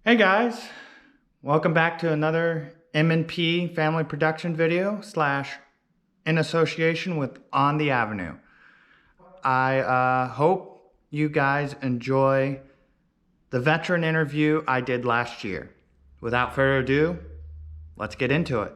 Hey guys, welcome back to another M&P family production video slash in association with On the Avenue. I hope you guys enjoy the veteran interview I did last year. Without further ado, let's get into it.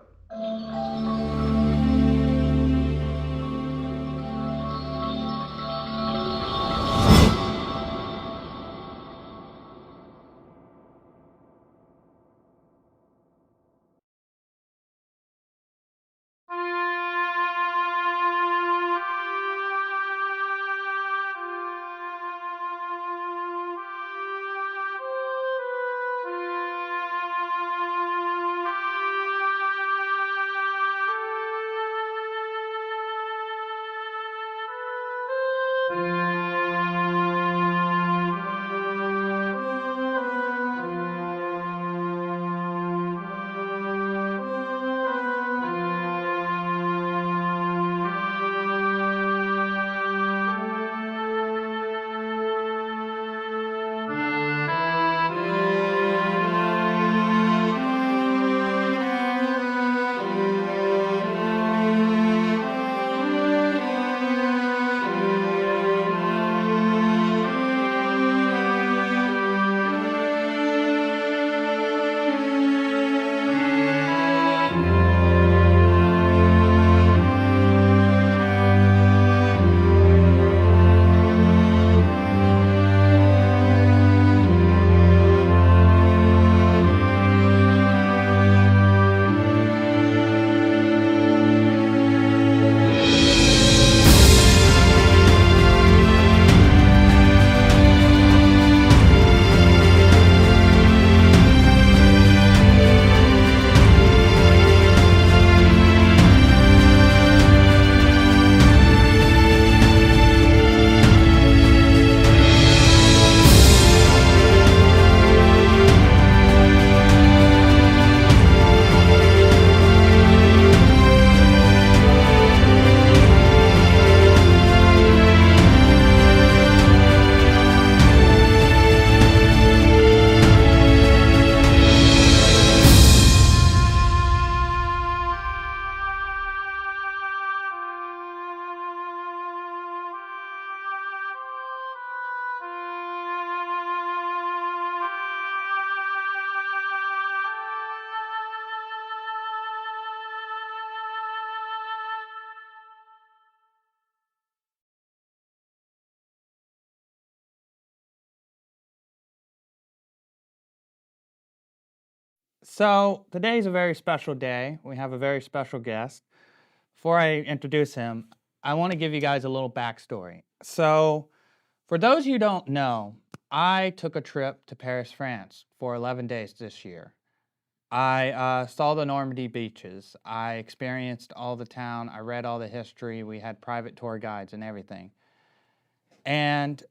So today's a very special day. We have a very special guest. Before I introduce him, I want to give you guys a little backstory. So for those of you who don't know, I took a trip to Paris, France for 11 days this year. I saw the Normandy beaches. I experienced all the town. I read all the history. We had private tour guides and everything. And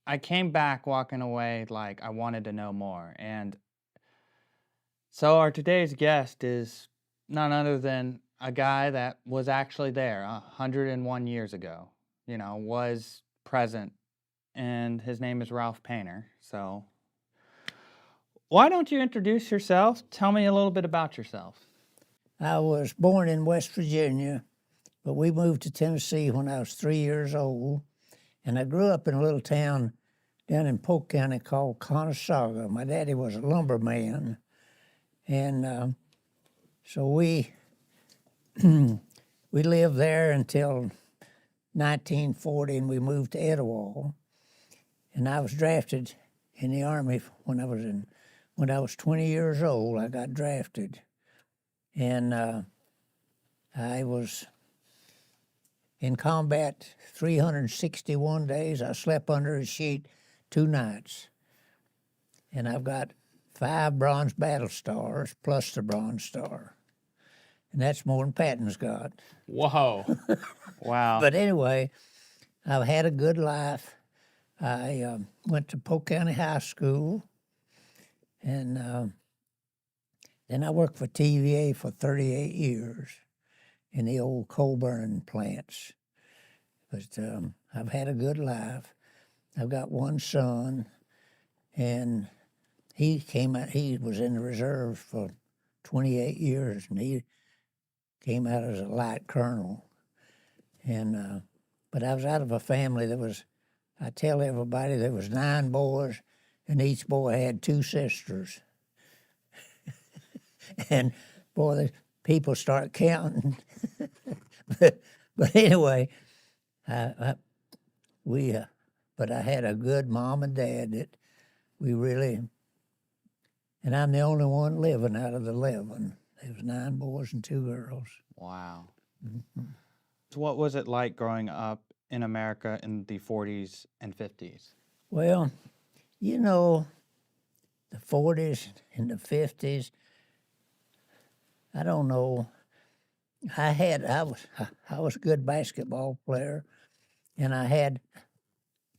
I came back walking away like I wanted to know more. And so our today's guest is none other than a guy that was actually there 101 years ago, was present, and his name is Ralph Painter. So why don't you introduce yourself? Tell me a little bit about yourself. I was born in West Virginia, but we moved to Tennessee when I was 3 years old, and I grew up in a little town down in Polk County called Conasauga. My daddy was a lumberman, and so we we lived there until 1940, and we moved to Etowah. And I was drafted in the Army when I was 20 years old. I got drafted, and I was in combat 361 days. I slept under a sheet 2 nights, and I've got 5 Bronze Battle Stars plus the Bronze Star, and that's more than Patton's got. Whoa. Wow. But anyway, I've had a good life. I went to Polk County High School, and then I worked for TVA for 38 years in the old coal burning plants. But I've had a good life. I've got one son, and he came out. He was in the reserves for 28 years, and he came out as a light colonel. And but I was out of a family that was. I tell everybody there was 9 boys, and each boy had 2 sisters. And boy, the people start counting. but anyway, but I had a good mom and dad that we really, and I'm the only one living out of the 11. There was 9 boys and 2 girls. Wow. So what was it like growing up in America in the 40s and 50s? Well, you know, the 40s and the 50s, I don't know. I was a good basketball player, and I had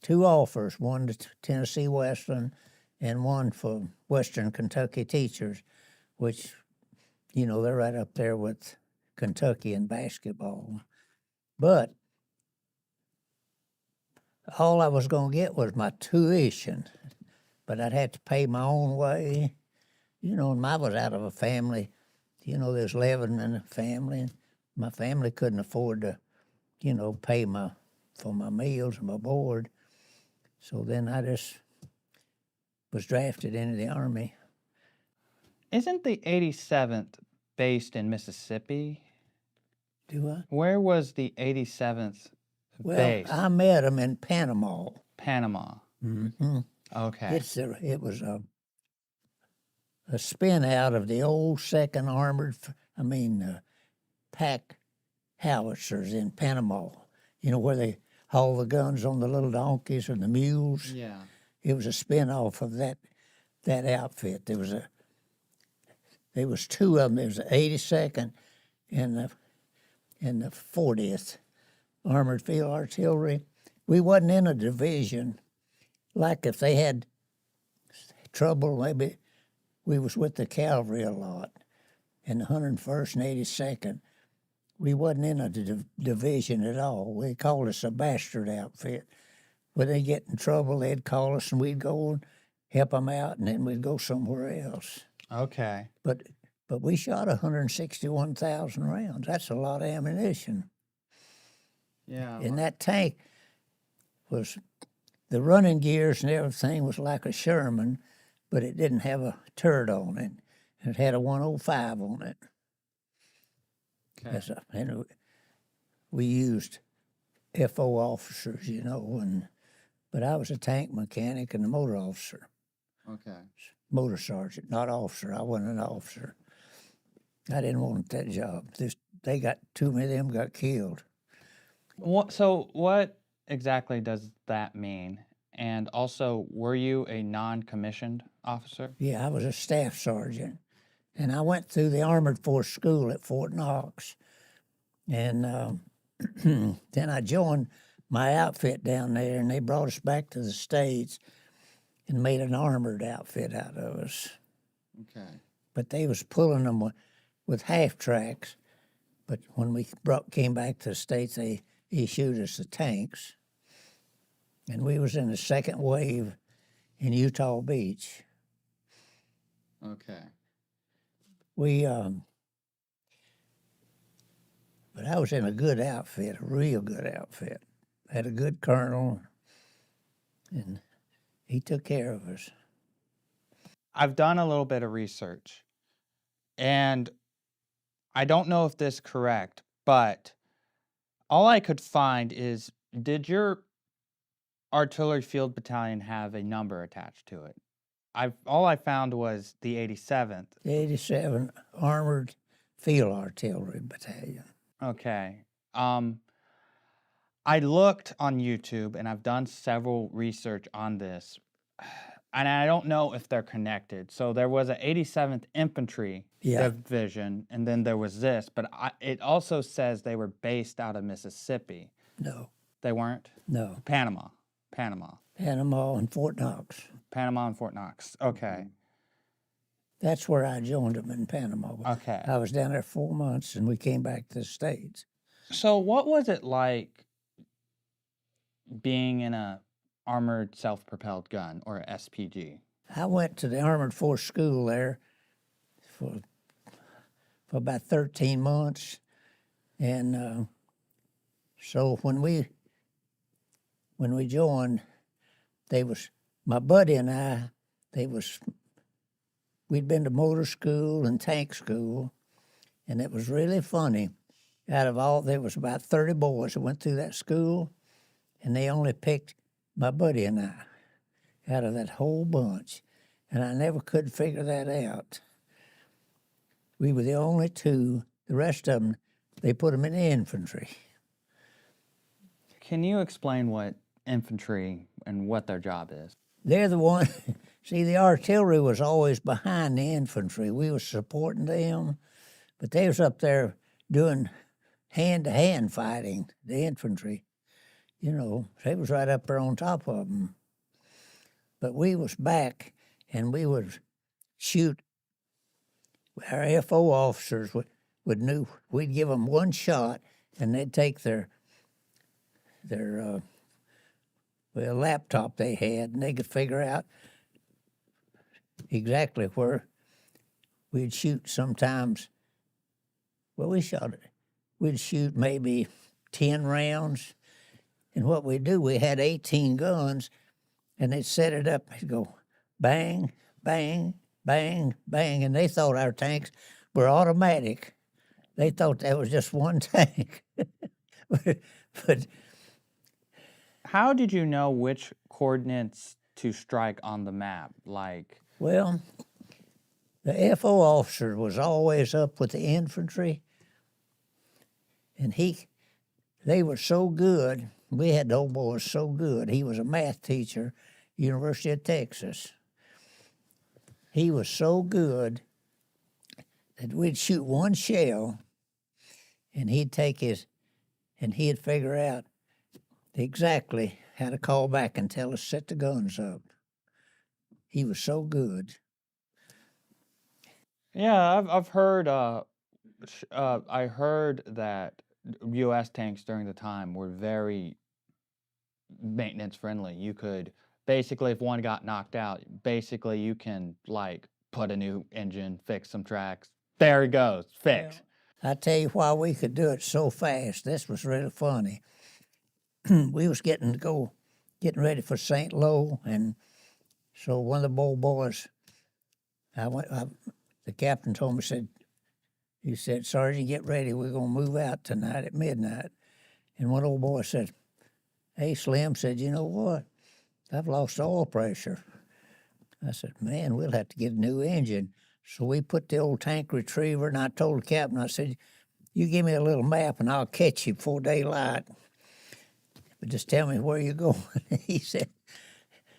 2 offers, one to Tennessee Western and one for Western Kentucky teachers, which, you know, they're right up there with Kentucky in basketball. But all I was going to get was my tuition, but I'd have to pay my own way. You know, and I was out of a family. You know, there's 11 in a family, and my family couldn't afford to, you know, pay for my meals and my board. So then I just was drafted into the Army. Isn't the 87th based in Mississippi? Do I? Where was the 87th Well, based? I met him in Panama. Panama. Mm-hmm. Okay. It was a spin out of the old Second Armored, pack howitzers in Panama. You know, where they haul the guns on the little donkeys and the mules. Yeah. It was a spin off of that outfit. There was 2 of them. There was the 82nd and the 40th Armored Field Artillery. We wasn't in a division. Like if they had trouble, maybe we was with the cavalry a lot. And the 101st and 82nd, we wasn't in a division at all. They called us a bastard outfit. When they get in trouble, they'd call us and we'd go and help them out, and then we'd go somewhere else. Okay. But we shot 161,000 rounds. That's a lot of ammunition. Yeah. And that tank was, the running gears and everything was like a Sherman, but it didn't have a turret on it. It had a 105 on it. Okay. And we used FO officers, you know, but I was a tank mechanic and a motor officer, Okay. motor sergeant, not officer. I wasn't an officer. I didn't want that job. They got too many of them got killed. So what exactly does that mean? And also, were you a non-commissioned officer? Yeah, I was a staff sergeant, and I went through the Armored Force School at Fort Knox, and then I joined my outfit down there, and they brought us back to the States and made an armored outfit out of us. Okay. But they was pulling them with half tracks. But when we came back to the States, they issued us the tanks, and we was in the second wave in Utah Beach. Okay. But I was in a good outfit, a real good outfit. Had a good colonel, and he took care of us. I've done a little bit of research, and I don't know if this is correct, but all I could find is, did your artillery field battalion have a number attached to it? All I found was the 87th. The 87 Armored Field Artillery Battalion. Okay. I looked on YouTube, and I've done several research on this, and I don't know if they're connected. So there was a 87th Infantry Division, and then there was this, but it also says they were based out of Mississippi. No. They weren't? No. Panama and Fort Knox. Panama and Fort Knox. Okay. That's where I joined them, in Panama. Okay. I was down there 4 months, and we came back to the States. So what was it like being in a armored self-propelled gun, or SPG? I went to the Armored Force School there for about 13 months, and so when we joined, they was my buddy and I. We'd been to motor school and tank school, and it was really funny. Out of all, there was about 30 boys that went through that school, and they only picked my buddy and I out of that whole bunch, and I never could figure that out. We were the only two. The rest of them, they put them in the infantry. Can you explain what infantry and what their job is? They're the one. See, the artillery was always behind the infantry. We was supporting them, but they was up there doing hand-to-hand fighting, the infantry. You know, they was right up there on top of them. But we was back, and we would shoot. Our FO officers would know. We'd give them one shot, and they'd take their laptop they had, and they could figure out exactly where we'd shoot. Sometimes, well, we'd shoot maybe 10 rounds, and what we'd do, we had 18 guns, and they'd set it up, they'd go bang, bang, bang, bang, and they thought our tanks were automatic. They thought that was just one tank. but How did you know which coordinates to strike on the map? Like, well, the FO officer was always up with the infantry, and they were so good. We had the old boys so good. He was a math teacher, University of Texas. He was so good that we'd shoot one shell, and he'd figure out exactly how to call back and tell us set the guns up. He was so good. yeah, I've heard. I heard that U.S. tanks during the time were very maintenance friendly. You could basically, if one got knocked out, basically you can like put a new engine, fix some tracks. There it goes, fixed. I tell you why we could do it so fast. This was really funny. We was getting ready for St. Lo, and so one of the old boys, the captain told me, he said, Sergeant, get ready, we're going to move out tonight at midnight. And one old boy said, hey, Slim, said, you know what? I've lost oil pressure. I said, man, we'll have to get a new engine. So we put the old tank retriever, and I told the captain, I said, you give me a little map and I'll catch you before daylight. But just tell me where you're going. He said,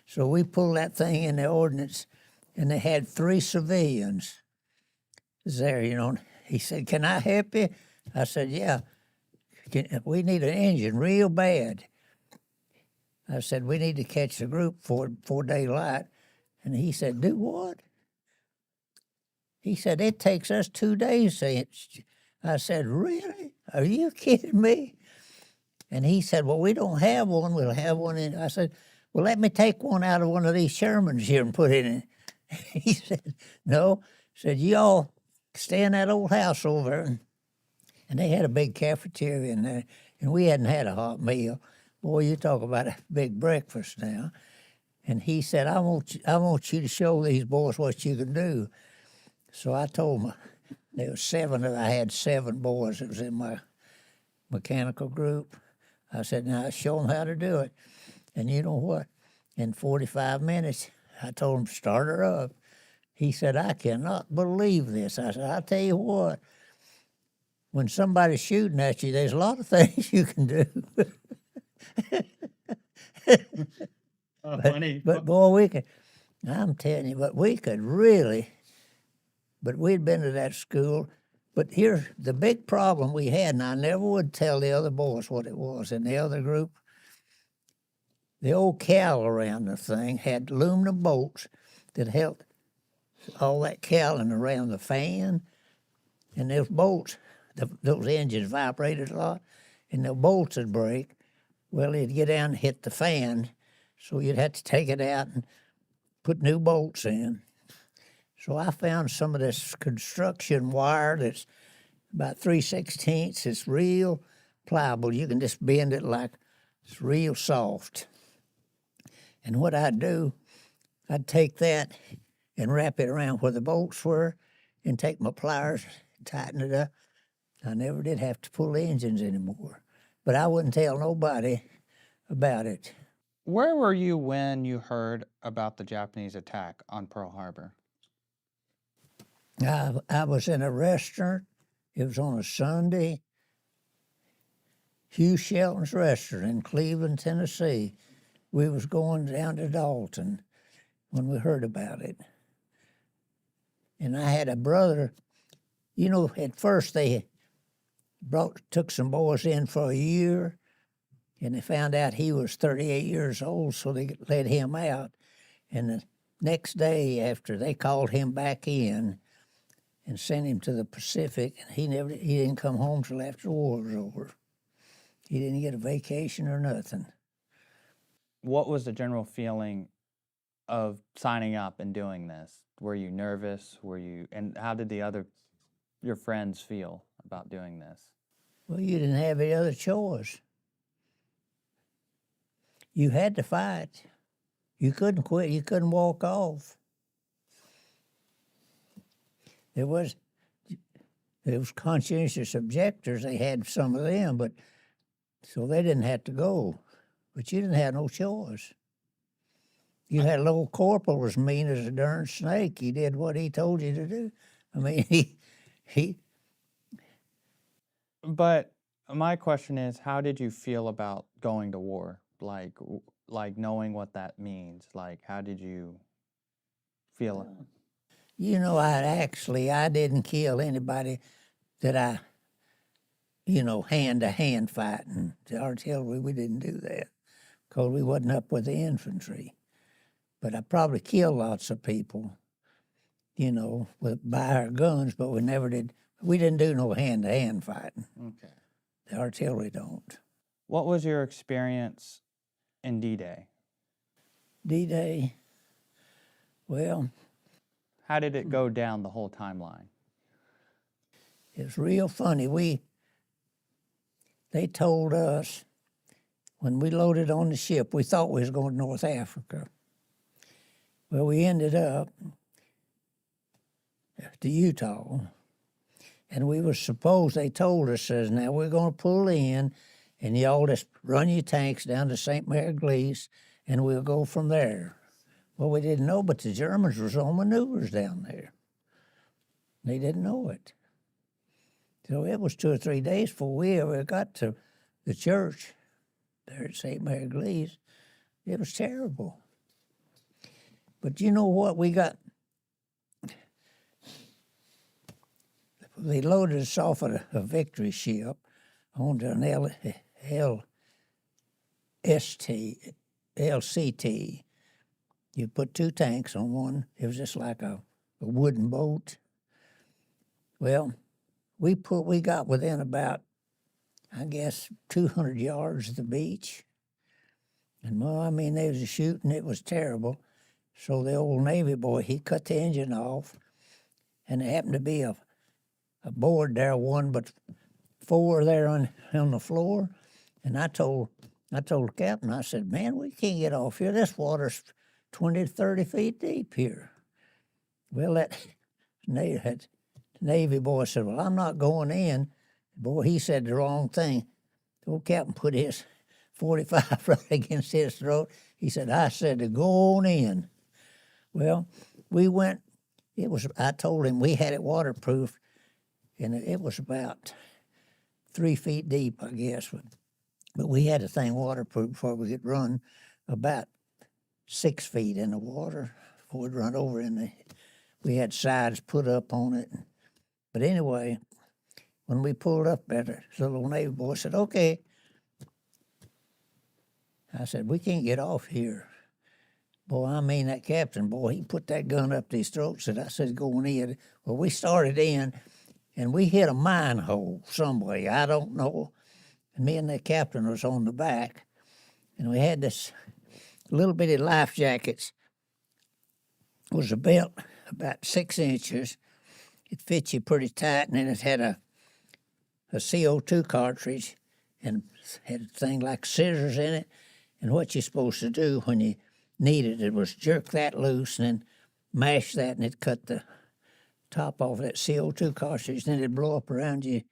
so we pulled that thing in the ordnance, and they had 3 civilians there, you know. He said, can I help you? I said, yeah. We need an engine real bad. I said, we need to catch the group before daylight. And he said, do what? He said, it takes us 2 days. I said, really? Are you kidding me? And he said, well, we don't have one. We'll have one in. I said, well, let me take one out of one of these Shermans here and put it in. He said, no. He said, you all stay in that old house over there. And they had a big cafeteria in there, and we hadn't had a hot meal. Boy, you talk about a big breakfast now. And he said, I want you to show these boys what you can do. So I told them, there were I had 7 boys that was in my mechanical group. I said, now show them how to do it. And you know what? In 45 minutes, I told him, start her up. He said, I cannot believe this. I said, I'll tell you what, when somebody's shooting at you, there's a lot of things you can do. Funny. But boy, I'm telling you, but we could really, but we'd been to that school. But here's the big problem we had, and I never would tell the other boys what it was in the other group. The old cowl around the thing had aluminum bolts that held all that cowling around the fan, and those bolts, those engines vibrated a lot, and the bolts would break. Well, it'd get down and hit the fan, so you'd have to take it out and put new bolts in. So I found some of this construction wire that's about 3/16. It's real pliable. You can just bend it like it's real soft. And what I'd do, I'd take that and wrap it around where the bolts were and take my pliers and tighten it up. I never did have to pull engines anymore. But I wouldn't tell nobody about it. Where were you when you heard about the Japanese attack on Pearl Harbor? I was in a restaurant. It was on a Sunday. Hugh Shelton's restaurant in Cleveland, Tennessee. We was going down to Dalton when we heard about it. And I had a brother, at first they took some boys in for a year, and they found out he was 38 years old, so they let him out. And the next day after, they called him back in and sent him to the Pacific, and he didn't come home till after the war was over. He didn't get a vacation or nothing. What was the general feeling of signing up and doing this? Were you nervous? And how did your friends feel about doing this? Well, you didn't have any other choice. You had to fight. You couldn't quit. You couldn't walk off. There was conscientious objectors. They had some of them, but so they didn't have to go. But you didn't have no choice. You had a little corporal as mean as a darn snake. He did what he told you to do. I mean, he. But my question is, how did you feel about going to war? Like knowing what that means. Like, how did you feel? I didn't kill anybody that I, hand-to-hand fighting. The artillery, we didn't do that because we wasn't up with the infantry. But I probably killed lots of people, by our guns, but we didn't do no hand-to-hand fighting. Okay. The artillery don't. What was your experience in D-Day? D-Day, well, how did it go down the whole timeline? it's real funny. They told us when we loaded on the ship, we thought we was going to North Africa. Well, we ended up to Utah, and they told us, says, now we're going to pull in, and y'all just run your tanks down to St. Mary Glees, and we'll go from there. Well, we didn't know, but the Germans was on maneuvers down there. They didn't know it. So it was 2 or 3 days before we ever got to the church there at St. Mary Glees. It was terrible. But you know what? They loaded us off at a Victory ship onto an LCT. You put 2 tanks on one. It was just like a wooden boat. Well, we got within about, 200 yards of the beach. And they was shooting. It was terrible. So the old Navy boy, he cut the engine off, and there happened to be a board there, 1 but 4 there on the floor. And I told the captain, I said, man, we can't get off here. This water's 20 to 30 feet deep here. Well, that Navy boy said, well, I'm not going in. Boy, he said the wrong thing. The old captain put his 45 right against his throat. He said, I said to go on in. Well, we went. I told him we had it waterproof, and it was about 3 feet deep, I guess. But we had the thing waterproof before we could run about 6 feet in the water before we'd run over we had sides put up on it. But anyway, when we pulled up there, the little Navy boy said, okay. I said, we can't get off here. Boy, that captain, boy, he put that gun up to his throat, I said, going in. Well, we started in, and we hit a mine hole some way. I don't know. And me and the captain was on the back, and we had this little bitty life jackets was a belt about 6 inches. It fit you pretty tight, and then it had a CO2 cartridge and had a thing like scissors in it. And what you're supposed to do when you needed it was jerk that loose and then mash that, and it cut the top off that CO2 cartridge. Then it'd blow up around your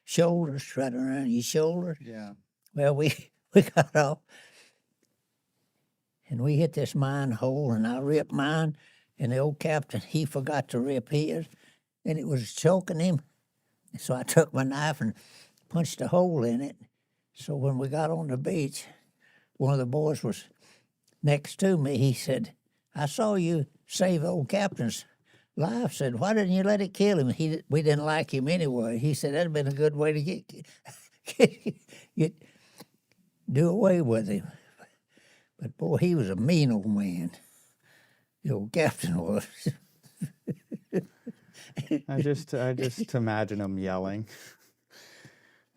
shoulders, right around your shoulder. Yeah. Well, we got off, and we hit this mine hole, and I ripped mine, and the old captain, he forgot to rip his, and it was choking him. So I took my knife and punched a hole in it. So when we got on the beach, one of the boys was next to me. He said, "I saw you save old captain's life." Said, "Why didn't you let it kill him?" We didn't like him anyway. He said, "That'd been a good way to get do away with him." But boy, he was a mean old man. The old captain was. I just imagine him yelling.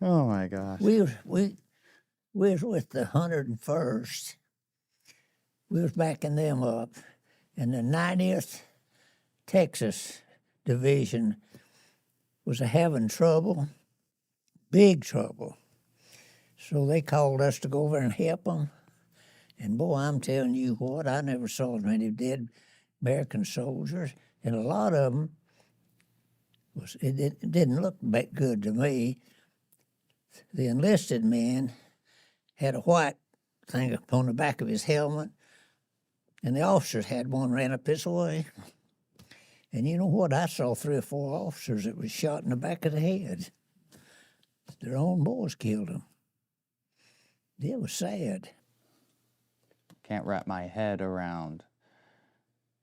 Oh my gosh. We was with the 101st. We was backing them up, and the 90th Texas Division was having trouble, big trouble. So they called us to go over and help them. And boy, I'm telling you what, I never saw as many dead American soldiers, and a lot of them it didn't look that good to me. The enlisted man had a white thing upon the back of his helmet, and the officers had one ran up this way. And you know what? I saw 3 or 4 officers that was shot in the back of the head. Their own boys killed them. It was sad. Can't wrap my head around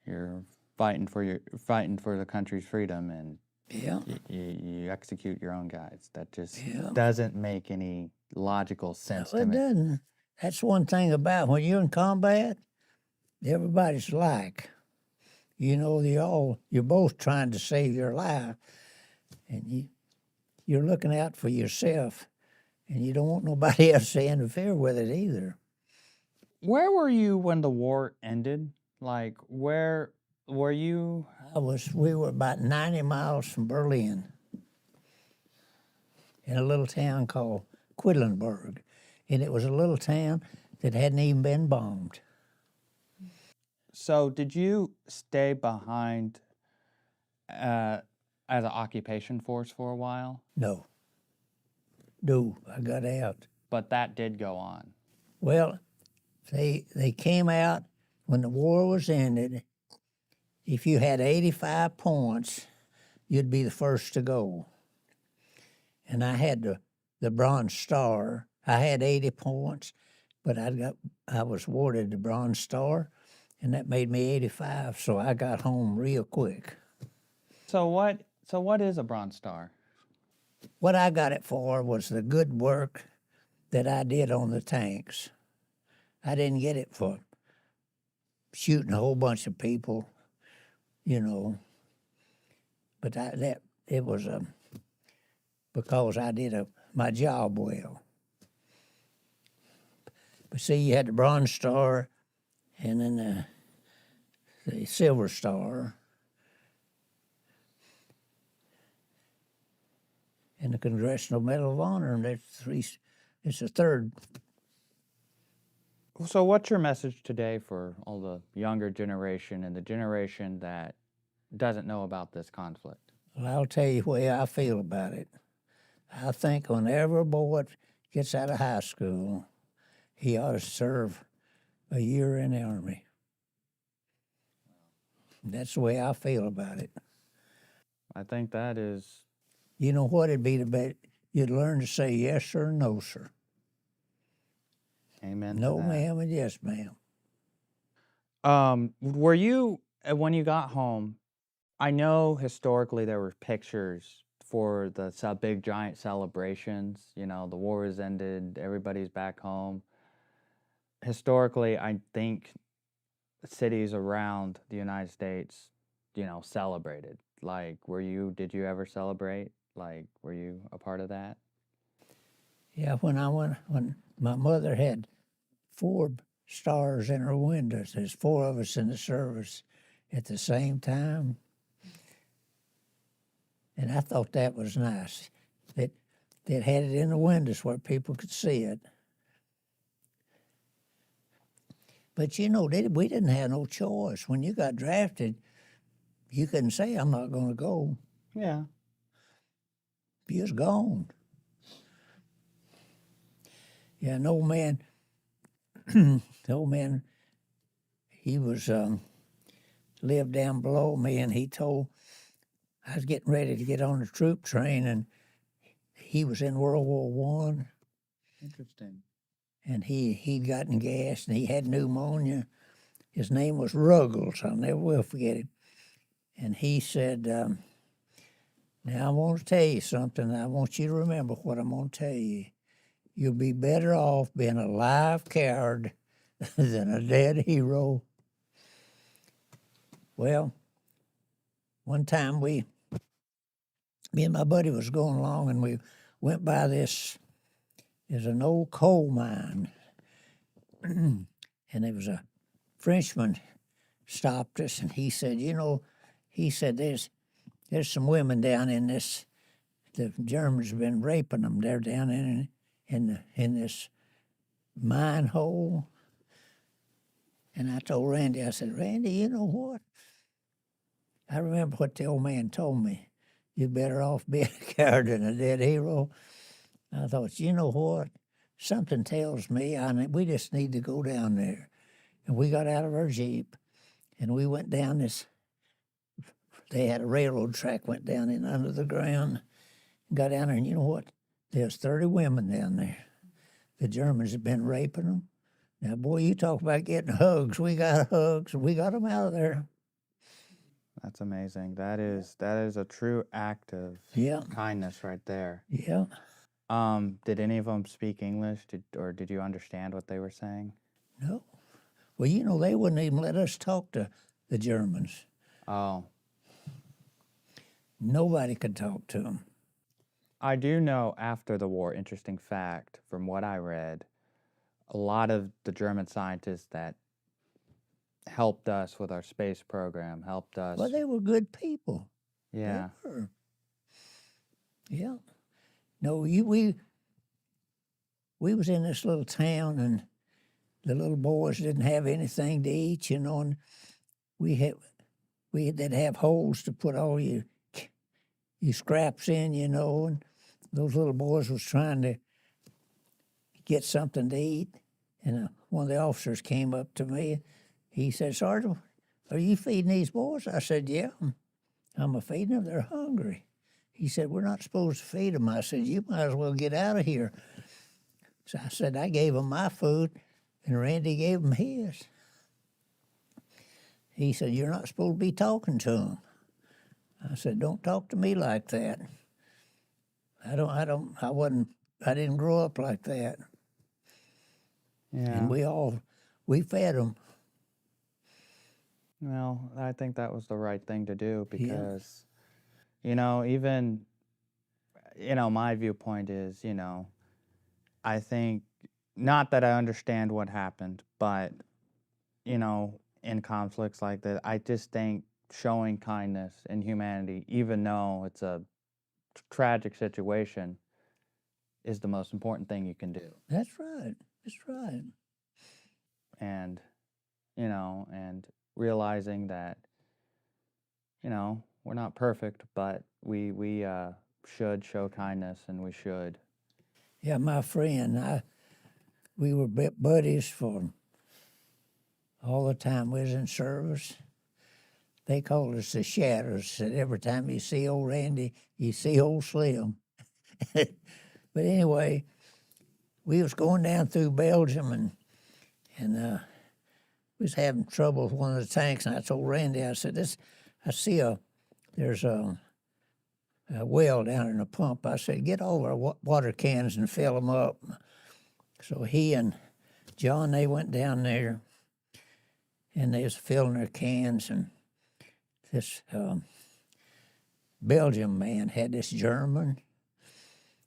you're fighting for the country's freedom, and Yeah. you execute your own guys. That just Yeah. doesn't make any logical sense No, to it me. doesn't. That's one thing about when you're in combat, everybody's like, you know, you're both trying to save your life, and you're looking out for yourself, and you don't want nobody else to interfere with it either. Where were you when the war ended? Like, where were you? We were about 90 miles from Berlin in a little town called Quedlinburg, and it was a little town that hadn't even been bombed. So, did you stay behind as an occupation force for a while? No, I got out. But that did go on. Well, they came out when the war was ended. If you had 85 points, you'd be the first to go. And I had the Bronze Star. I had 80 points, but I was awarded the Bronze Star, and that made me 85. So I got home real quick. So what is a Bronze Star? What I got it for was the good work that I did on the tanks. I didn't get it for shooting a whole bunch of people, you know. But it was because I did my job well. But see, you had the Bronze Star, and then the Silver Star, and the Congressional Medal of Honor, and it's the third. So, what's your message today for all the younger generation and the generation that doesn't know about this conflict? Well, I'll tell you the way I feel about it. I think whenever a boy gets out of high school, he ought to serve a year in the Army. That's the way I feel about it. I think that is. You know what it'd be the best? You'd learn to say yes sir, no sir. Amen. No to that. ma'am and yes ma'am. Were you when you got home? I know historically there were pictures for the big giant celebrations. You know, the war has ended, everybody's back home. Historically, I think cities around the United States, celebrated. Like, did you ever celebrate? Like, were you a part of that? Yeah, when my mother had 4 stars in our windows. There's 4 of us in the service at the same time. And I thought that was nice. That had it in the windows where people could see it. But you know, we didn't have no choice. When you got drafted, you couldn't say, I'm not going to go. Yeah. You was gone. Yeah, an old man, the old man, he was, lived down below me, and he told, I was getting ready to get on the troop train, and he was in World War I. Interesting. And he'd gotten gas, and he had pneumonia. His name was Ruggles. I'll never will forget him. And he said, now I want to tell you something. I want you to remember what I'm going to tell you. You'll be better off being a live coward than a dead hero. Well, one time me and my buddy was going along, and we went by there's an old coal mine. And there was a Frenchman stopped us, and he said, there's some women down in this, the Germans have been raping them. They're down in this mine hole. And I told Randy, I said, Randy, you know what? I remember what the old man told me. You're better off being a coward than a dead hero. I thought, you know what? Something tells me we just need to go down there. And we got out of our Jeep, and we went down this. They had a railroad track, went down in under the ground, got down there, and you know what? There's 30 women down there. The Germans have been raping them. Now, boy, you talk about getting hugs. We got hugs. We got them out of there. That's amazing. That is a true act of kindness right there. Yeah. Did any of them speak English, or did you understand what they were saying? No. Well, you know, they wouldn't even let us talk to the Germans. Oh. Nobody could talk to them. I do know after the war, interesting fact, from what I read, a lot of the German scientists that helped us with our space program, helped us. Well, they were good people. Yeah. They were. Yeah. No, we was in this little town, and the little boys didn't have anything to eat, you know, and they'd have holes to put all your scraps in, you know, and those little boys was trying to get something to eat, and one of the officers came up to me. He said, Sergeant, are you feeding these boys? I said, yeah, I'm feeding them. They're hungry. He said, we're not supposed to feed them. I said, you might as well get out of here. So I said, I gave them my food, and Randy gave them his. He said, you're not supposed to be talking to them. I said, don't talk to me like that. I didn't grow up like that. Yeah. And we fed them. Well, I think that was the right thing to do because, even, my viewpoint is, I think, not that I understand what happened, but, in conflicts like that, I just think showing kindness and humanity, even though it's a tragic situation, is the most important thing you can do. That's right. That's right. And, and realizing that, we're not perfect, but we should show kindness, and we should. Yeah, my friend, we were buddies for all the time we was in service. They called us the Shadows. Said every time you see old Randy, you see old Slim. But anyway, we was going down through Belgium, and we was having trouble with one of the tanks. And I told Randy, I said, there's a well down in the pump. I said, get all our water cans and fill them up. So he and John, they went down there, and they was filling their cans, and this Belgian man had this German,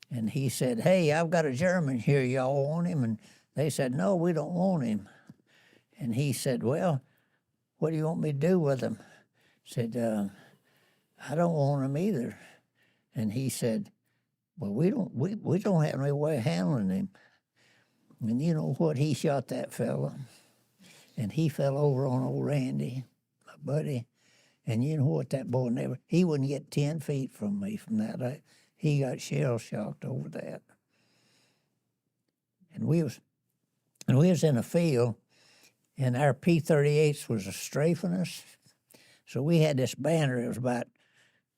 and he said, hey, I've got a German here, y'all want him? And they said, no, we don't want him. And he said, well, what do you want me to do with them? Said, I don't want them either. And he said, well, we don't have any way of handling him. And you know what? He shot that fella, and he fell over on old Randy, my buddy. And you know what? That boy he wouldn't get 10 feet from me from that. He got shell shocked over that. And we was in a field, and our P-38s was strafing us. So we had this banner. It was about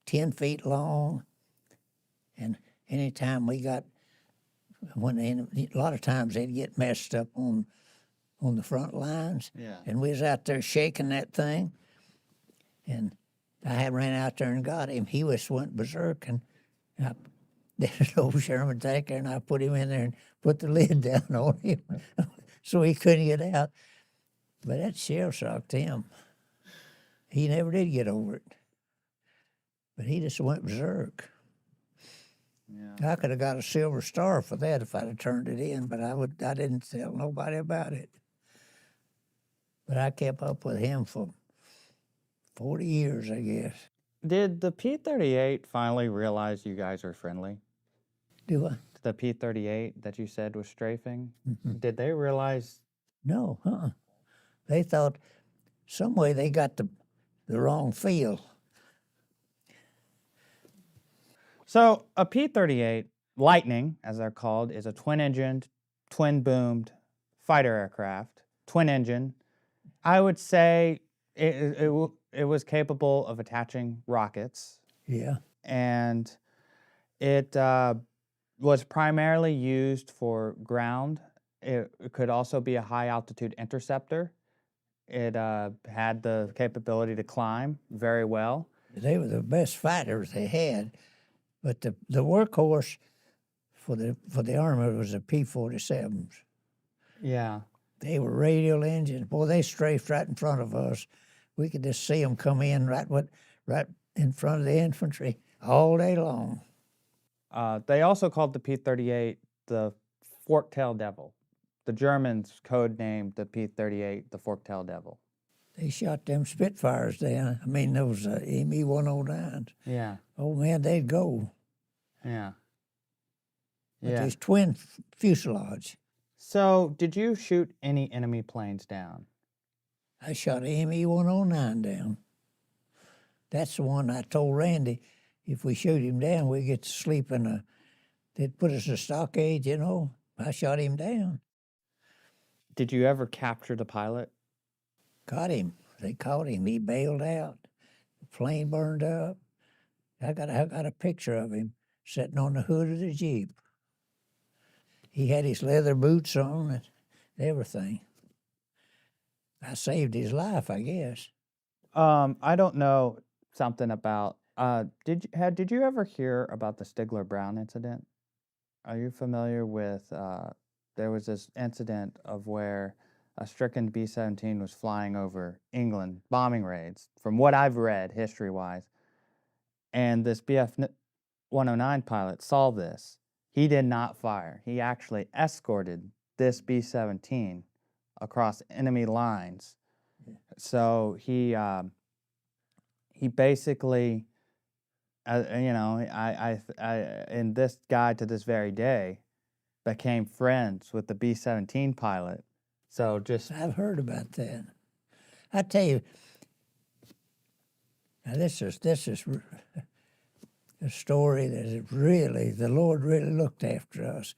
10 feet long, and anytime we got, a lot of times they'd get messed up on the front lines. Yeah. And we was out there shaking that thing, and I had ran out there and got him. He went berserk, and I did an old Sherman tanker, and I put him in there and put the lid down on him so he couldn't get out. But that shell shocked him. He never did get over it. But he just went berserk. Yeah. I could have got a Silver Star for that if I'd have turned it in, but I didn't tell nobody about it. But I kept up with him for 40 years, I guess. Did the P-38 finally realize you guys were friendly? Do I? The P-38 that you said was strafing? Did they realize? No, They thought some way they got the wrong field. So a P-38, Lightning, as they're called, is a twin-engined, twin-boomed fighter aircraft, twin-engine. I would say it was capable of attaching rockets, Yeah. and it was primarily used for ground. It could also be a high-altitude interceptor. It had the capability to climb very well. They were the best fighters they had, but the workhorse for the Army was the P-47s. Yeah. They were radial engines. Boy, they strafed right in front of us. We could just see them come in right in front of the infantry all day long. They also called the P-38 the Fork-tailed Devil. The Germans codenamed the P-38 the Fork-tailed Devil. They shot them Spitfires down. I mean, those Me-109s. Yeah. Oh, man, they'd go. Yeah. But Yeah. these twin fuselage. So, did you shoot any enemy planes down? I shot a Me-109 down. That's the one I told Randy, if we shoot him down, we get to sleep they'd put us in a stockade, you know. I shot him down. Did you ever capture the pilot? Caught him. They caught him. He bailed out. The plane burned up. I got a picture of him sitting on the hood of the Jeep. He had his leather boots on and everything. I saved his life, I guess. I don't know something about. Did you ever hear about the Stigler Brown incident? Are you familiar with? There was this incident of where a stricken B-17 was flying over England, bombing raids. From what I've read, history-wise, and this Bf-109 pilot saw this. He did not fire. He actually escorted this B-17 across enemy lines. So he basically, and this guy to this very day became friends with the B-17 pilot. So just I've heard about that. I tell you, now this is a story that is really, the Lord really looked after us.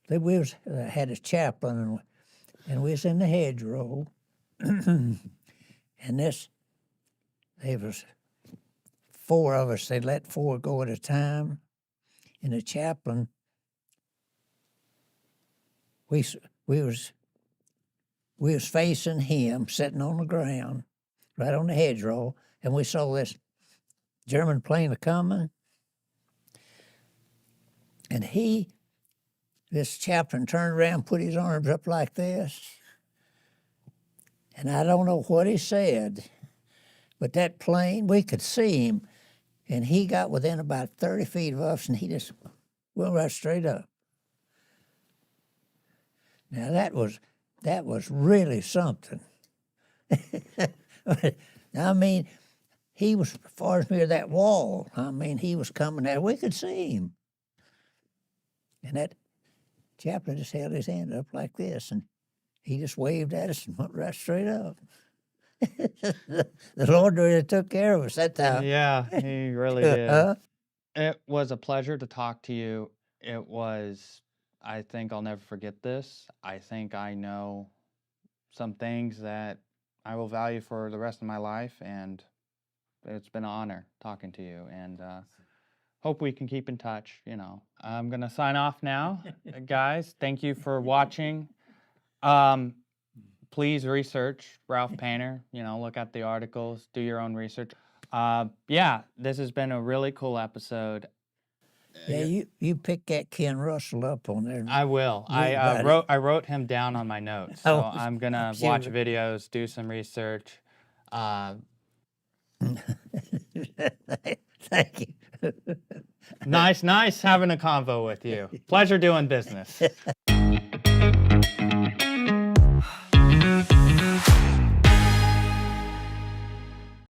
We had a chaplain, and we was in the hedgerow, and there was 4 of us. They let 4 go at a time, and the chaplain, we was facing him, sitting on the ground, right on the hedgerow, and we saw this German plane coming, and this chaplain turned around, put his arms up like this, and I don't know what he said, but that plane, we could see him, and he got within about 30 feet of us, and he just went right straight up. Now that was that was really something. I mean, he was as far as near that wall. I mean, he was coming there. We could see him. And that chaplain just held his hand up like this, and he just waved at us and went right straight up. The Lord really took care of us that time. Yeah, he really did. Huh? It was a pleasure to talk to you. I think I'll never forget this. I think I know some things that I will value for the rest of my life, and it's been an honor talking to you, and hope we can keep in touch. I'm gonna sign off now, guys. Thank you for watching. Please research Ralph Painter. Look at the articles, do your own research. Yeah, this has been a really cool episode. Yeah, you pick that Ken Russell up on there. I will. Read about it. I wrote him down on my notes, so Oh, I'm gonna sure. watch videos, do some research. Thank you. Nice having a convo with you. Pleasure doing business.